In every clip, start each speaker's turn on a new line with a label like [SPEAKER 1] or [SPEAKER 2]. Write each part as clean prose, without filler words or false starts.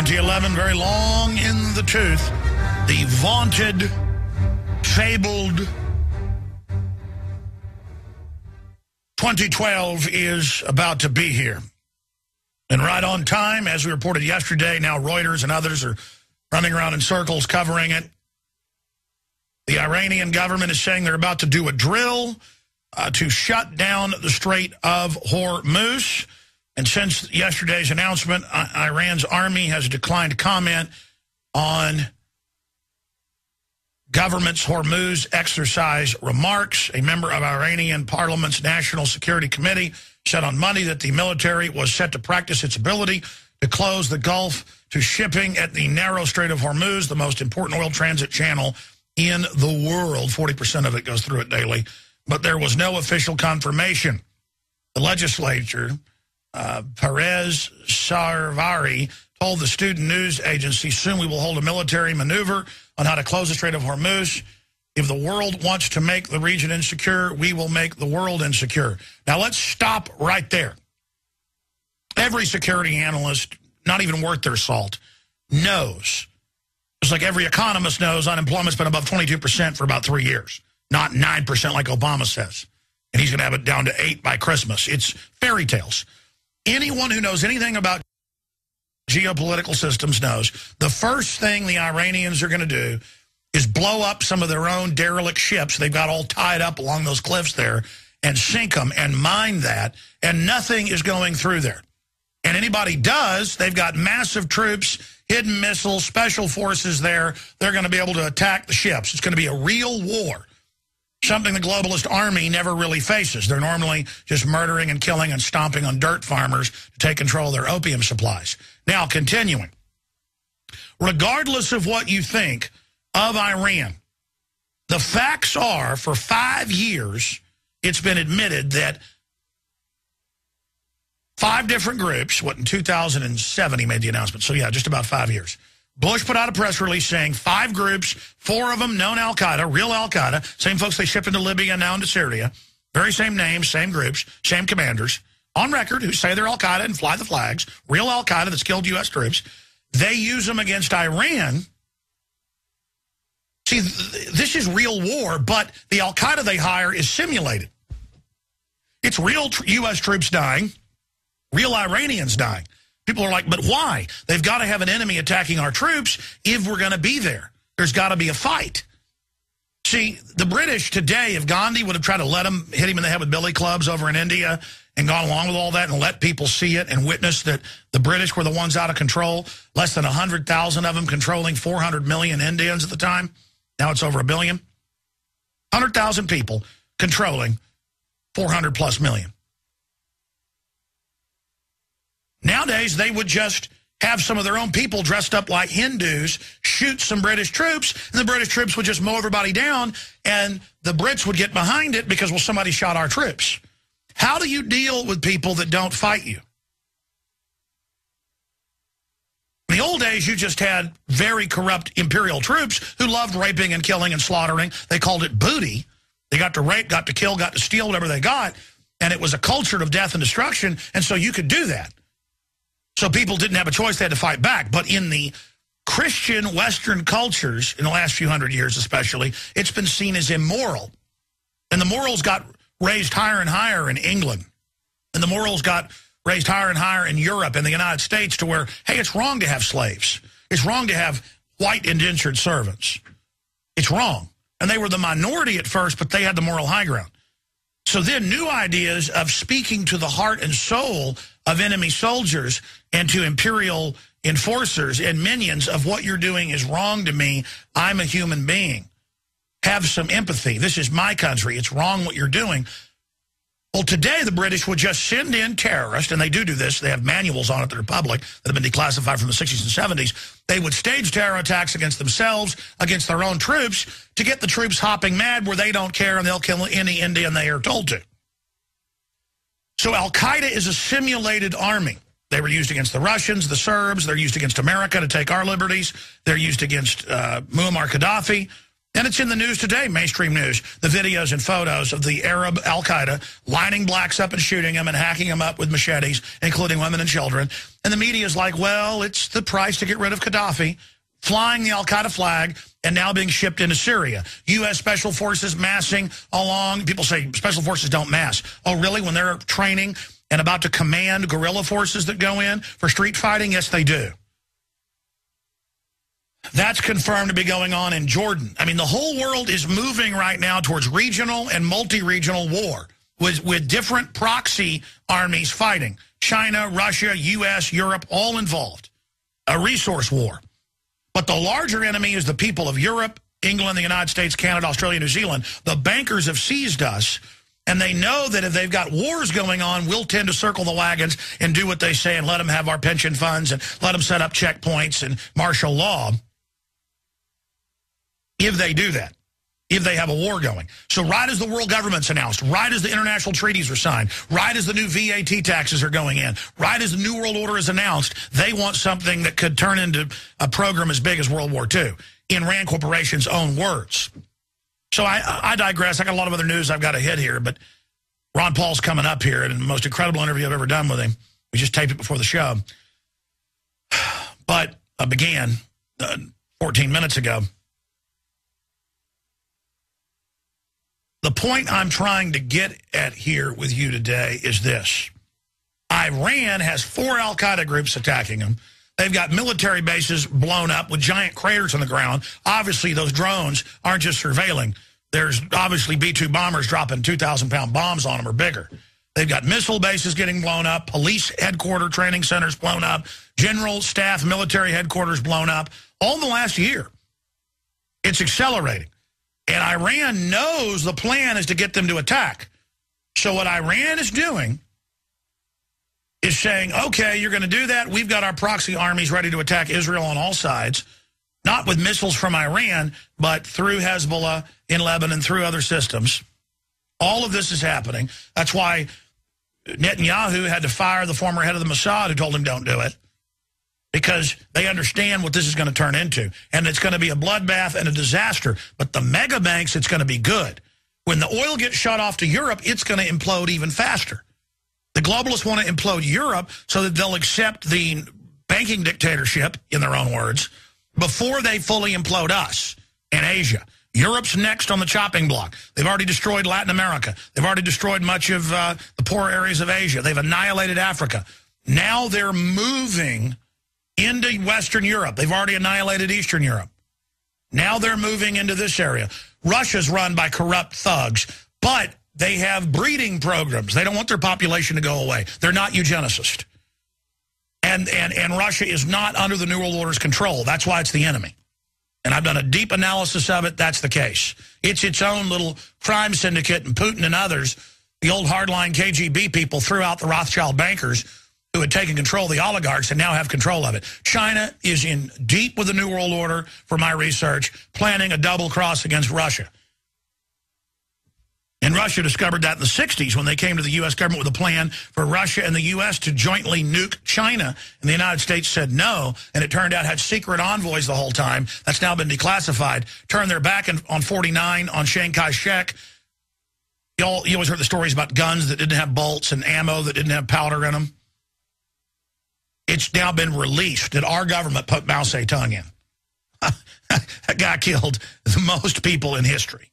[SPEAKER 1] 2011, very long in the tooth. The vaunted, fabled 2012 is about to be here. And right on time, as we reported yesterday, now Reuters and others are running around in circles covering it. The Iranian government is saying they're about to do a drill to shut down the Strait of Hormuz. And since yesterday's announcement, Iran's army has declined to comment on government's Hormuz exercise remarks. A member of Iranian Parliament's National Security Committee said on Monday that the military was set to practice its ability to close the Gulf to shipping at the narrow Strait of Hormuz, the most important oil transit channel in the world. 40% of it goes through it daily. But there was no official confirmation. The legislature, Parviz Sorouri, told the student news agency, soon we will hold a military maneuver on how to close the Strait of Hormuz. If the world wants to make the region insecure, we will make the world insecure. Now let's stop right there. Every security analyst, not even worth their salt, knows. Just like every economist knows, unemployment's been above 22% for about 3 years. Not 9% like Obama says. And he's going to have it down to 8 by Christmas. It's fairy tales. Anyone who knows anything about geopolitical systems knows the first thing the Iranians are going to do is blow up some of their own derelict ships they've got all tied up along those cliffs there and sink them and mine that, and nothing is going through there. And anybody does, they've got massive troops, hidden missiles, special forces there. They're going to be able to attack the ships. It's going to be a real war. Something the globalist army never really faces. They're normally just murdering and killing and stomping on dirt farmers to take control of their opium supplies. Now, continuing. Regardless of what you think of Iran, the facts are, for 5 years, it's been admitted that 5 different groups, in 2007 he made the announcement, so yeah, just about 5 years. Bush put out a press release saying 5 groups, 4 of them known Al-Qaeda, real Al-Qaeda, same folks they shipped into Libya and now into Syria, very same names, same groups, same commanders, on record who say they're Al-Qaeda and fly the flags, real Al-Qaeda that's killed U.S. troops. They use them against Iran. See, this is real war, but the Al-Qaeda they hire is simulated. It's real U.S. troops dying, real Iranians dying. People are like, but why? They've got to have an enemy attacking our troops if we're going to be there. There's got to be a fight. See, the British today, if Gandhi would have tried to hit him in the head with billy clubs over in India and gone along with all that and let people see it and witness that the British were the ones out of control, less than 100,000 of them controlling 400 million Indians at the time. Now it's over 1 billion. 100,000 people controlling 400 plus million. Nowadays, they would just have some of their own people dressed up like Hindus shoot some British troops, and the British troops would just mow everybody down, and the Brits would get behind it because, well, somebody shot our troops. How do you deal with people that don't fight you? In the old days, you just had very corrupt imperial troops who loved raping and killing and slaughtering. They called it booty. They got to rape, got to kill, got to steal whatever they got, and it was a culture of death and destruction, and so you could do that. So people didn't have a choice, they had to fight back. But in the Christian Western cultures, in the last few hundred years especially, it's been seen as immoral. And the morals got raised higher and higher in England. And the morals got raised higher and higher in Europe and the United States to where, hey, it's wrong to have slaves. It's wrong to have white indentured servants. It's wrong. And they were the minority at first, but they had the moral high ground. So then new ideas of speaking to the heart and soul of enemy soldiers and to imperial enforcers and minions of what you're doing is wrong to me. I'm a human being. Have some empathy. This is my country. It's wrong what you're doing. Well, today the British would just send in terrorists, and they do this. They have manuals on it that are public that have been declassified from the 60s and 70s. They would stage terror attacks against themselves, against their own troops, to get the troops hopping mad where they don't care and they'll kill any Indian they are told to. So Al-Qaeda is a simulated army. They were used against the Russians, the Serbs. They're used against America to take our liberties. They're used against Muammar Gaddafi. And it's in the news today, mainstream news, the videos and photos of the Arab al-Qaeda lining blacks up and shooting them and hacking them up with machetes, including women and children. And the media is like, well, it's the price to get rid of Gaddafi, flying the al-Qaeda flag and now being shipped into Syria. U.S. Special Forces massing along. People say Special Forces don't mass. Oh, really? When they're training and about to command guerrilla forces that go in for street fighting? Yes, they do. That's confirmed to be going on in Jordan. I mean, the whole world is moving right now towards regional and multi-regional war with different proxy armies fighting. China, Russia, U.S., Europe, all involved. A resource war. But the larger enemy is the people of Europe, England, the United States, Canada, Australia, New Zealand. The bankers have seized us, and they know that if they've got wars going on, we'll tend to circle the wagons and do what they say and let them have our pension funds and let them set up checkpoints and martial law. If they do that, if they have a war going. So right as the world government's announced, right as the international treaties are signed, right as the new VAT taxes are going in, right as the New World Order is announced, they want something that could turn into a program as big as World War II, in Rand Corporation's own words. So I digress. I got a lot of other news I've got to hit here, but Ron Paul's coming up here, and the most incredible interview I've ever done with him. We just taped it before the show. But I began 14 minutes ago. The point I'm trying to get at here with you today is this. Iran has 4 al-Qaeda groups attacking them. They've got military bases blown up with giant craters on the ground. Obviously, those drones aren't just surveilling. There's obviously B-2 bombers dropping 2,000-pound bombs on them or bigger. They've got missile bases getting blown up, police headquarters, training centers blown up, general staff, military headquarters blown up. All in the last year. It's accelerating. And Iran knows the plan is to get them to attack. So what Iran is doing is saying, okay, you're going to do that. We've got our proxy armies ready to attack Israel on all sides, not with missiles from Iran, but through Hezbollah in Lebanon, through other systems. All of this is happening. That's why Netanyahu had to fire the former head of the Mossad who told him don't do it. Because they understand what this is going to turn into. And it's going to be a bloodbath and a disaster. But the mega banks, it's going to be good. When the oil gets shut off to Europe, it's going to implode even faster. The globalists want to implode Europe so that they'll accept the banking dictatorship, in their own words, before they fully implode us and Asia. Europe's next on the chopping block. They've already destroyed Latin America. They've already destroyed much of the poor areas of Asia. They've annihilated Africa. Now they're moving into Western Europe. They've already annihilated Eastern Europe. Now they're moving into this area. Russia's run by corrupt thugs, but they have breeding programs. They don't want their population to go away. They're not eugenicists. And Russia is not under the New World Order's control. That's why it's the enemy. And I've done a deep analysis of it. That's the case. It's its own little crime syndicate, and Putin and others, the old hardline KGB people, threw out the Rothschild bankers who had taken control of the oligarchs and now have control of it. China is in deep with the New World Order, for my research, planning a double cross against Russia. And Russia discovered that in the 60s when they came to the U.S. government with a plan for Russia and the U.S. to jointly nuke China. And the United States said no, and it turned out had secret envoys the whole time. That's now been declassified. Turned their back on 49 on Chiang Kai-shek. You always heard the stories about guns that didn't have bolts and ammo that didn't have powder in them. It's now been released that our government put Mao Zedong in. That guy killed the most people in history.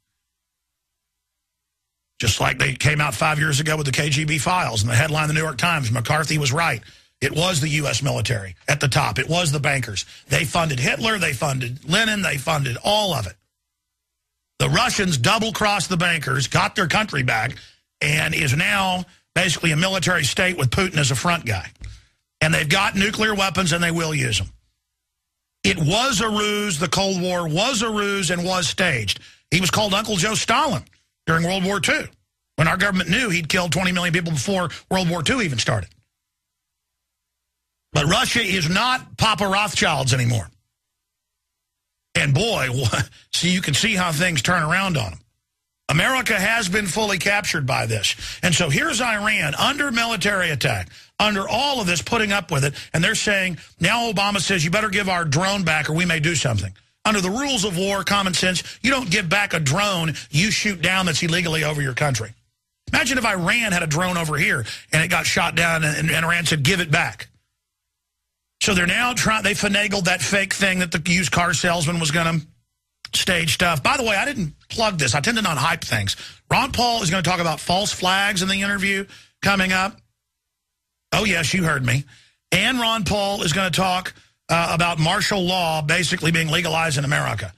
[SPEAKER 1] Just like they came out 5 years ago with the KGB files and the headline in the New York Times, McCarthy was right. It was the U.S. military at the top. It was the bankers. They funded Hitler. They funded Lenin. They funded all of it. The Russians double-crossed the bankers, got their country back, and is now basically a military state with Putin as a front guy. And they've got nuclear weapons, and they will use them. It was a ruse. The Cold War was a ruse and was staged. He was called Uncle Joe Stalin during World War II, when our government knew he'd killed 20 million people before World War II even started. But Russia is not Papa Rothschilds anymore. And boy, see, you can see how things turn around on them. America has been fully captured by this. And so here's Iran under military attack, under all of this, putting up with it. And they're saying, now Obama says, you better give our drone back or we may do something. Under the rules of war, common sense, you don't give back a drone you shoot down that's illegally over your country. Imagine if Iran had a drone over here and it got shot down and Iran said, give it back. So they're now they finagled that fake thing that the used car salesman was going to stage stuff. By the way, I didn't plug this. I tend to not hype things. Ron Paul is going to talk about false flags in the interview coming up. Oh, yes, you heard me. And Ron Paul is going to talk about martial law basically being legalized in America.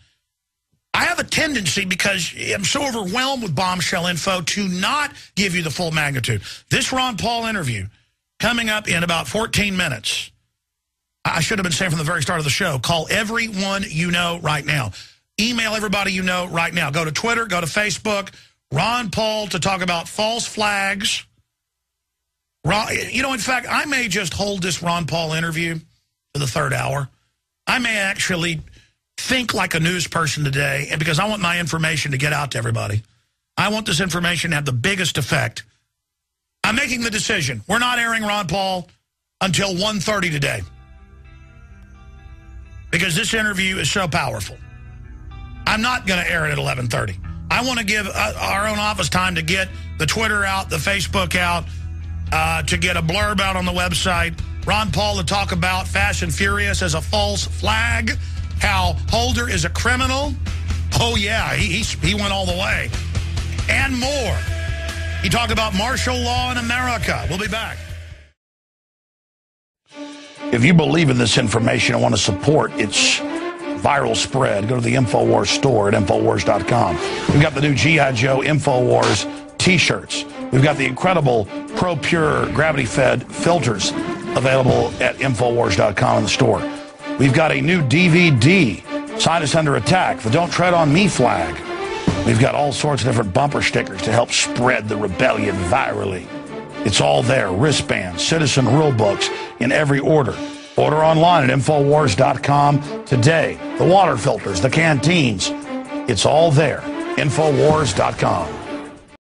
[SPEAKER 1] I have a tendency, because I'm so overwhelmed with bombshell info, to not give you the full magnitude. This Ron Paul interview coming up in about 14 minutes. I should have been saying from the very start of the show, call everyone you know right now. Email everybody you know right now. Go to Twitter, go to Facebook. Ron Paul to talk about false flags. You know, in fact, I may just hold this Ron Paul interview to the third hour. I may actually think like a news person today, and because I want my information to get out to everybody. I want this information to have the biggest effect. I'm making the decision. We're not airing Ron Paul until 1:30 today, because this interview is so powerful. I'm not going to air it at 11:30. I want to give our own office time to get the Twitter out, the Facebook out, to get a blurb out on the website. Ron Paul to talk about Fast and Furious as a false flag, how Holder is a criminal. Oh, yeah, he went all the way. And more. He talked about martial law in America. We'll be back. If you believe in this information and want to support its viral spread, go to the InfoWars store at InfoWars.com. We've got the new G.I. Joe InfoWars T-shirts. We've got the incredible Pro Pure gravity-fed filters available at InfoWars.com in the store. We've got a new DVD, Scientists Under Attack, the Don't Tread on Me flag. We've got all sorts of different bumper stickers to help spread the rebellion virally. It's all there. Wristbands, citizen rule books in every order. Order online at InfoWars.com today. The water filters, the canteens. It's all there. InfoWars.com.